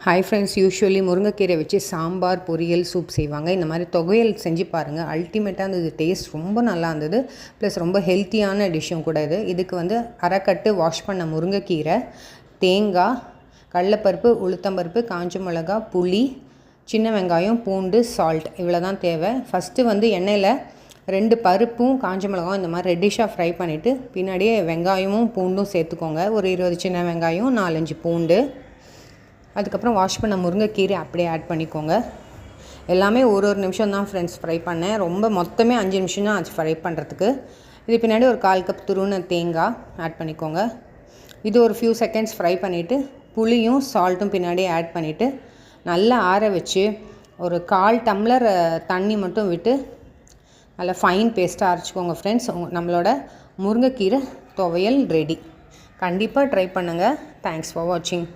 Hi friends, usually முருங்கைக்கீரை வச்சு சாம்பார், பொரியல், சூப் செய்வாங்க. இந்த மாதிரி தொகையல் செஞ்சு பாருங்கள். அல்டிமேட்டாக இருந்தது. டேஸ்ட் ரொம்ப நல்லா இருந்தது. ப்ளஸ் ரொம்ப ஹெல்த்தியான டிஷ்ஷும் கூட இது. இதுக்கு வந்து அரைக்கட்டு வாஷ் பண்ண முருங்கைக்கீரை, தேங்காய், கடலைப்பருப்பு, உளுத்தம்பருப்பு, காஞ்ச மிளகா, புளி, சின்ன வெங்காயம், பூண்டு, சால்ட் இவ்வளோ தான் தேவை. ஃபஸ்ட்டு வந்து எண்ணெயில் 2 பருப்பும் காஞ்ச மிளகாயும் இந்த மாதிரி ரெட்டிஷாக ஃப்ரை பண்ணிவிட்டு பின்னாடியே வெங்காயமும் பூண்டும் சேர்த்துக்கோங்க. ஒரு 20 சின்ன வெங்காயம், 4-5 பூண்டு. அதுக்கப்புறம் வாஷ் பண்ண முருங்கைக்கீரை அப்படியே ஆட் பண்ணிக்கோங்க. எல்லாமே ஒரு நிமிஷம் தான் ஃப்ரெண்ட்ஸ் ஃப்ரை பண்ணேன். ரொம்ப மொத்தமே 5 நிமிஷம் தான் ஆச்சு ஃப்ரை பண்ணுறதுக்கு. இது பின்னாடி ஒரு 1/4 கப் துருவின தேங்காய் ஆட் பண்ணிக்கோங்க. இது ஒரு ஃபியூ செகண்ட்ஸ் ஃப்ரை பண்ணிவிட்டு புளியும் சால்ட்டும் பின்னாடியே ஆட் பண்ணிவிட்டு நல்லா ஆற வச்சு ஒரு 1/4 டம்ளர் தண்ணி மட்டும் விட்டு நல்லா ஃபைன் பேஸ்ட்டாக அரைச்சிக்கோங்க ஃப்ரெண்ட்ஸ். நம்மளோட முருங்கைக்கீரை துவையல் ரெடி. கண்டிப்பாக ட்ரை பண்ணுங்கள். தேங்க்ஸ் ஃபார் வாட்சிங்.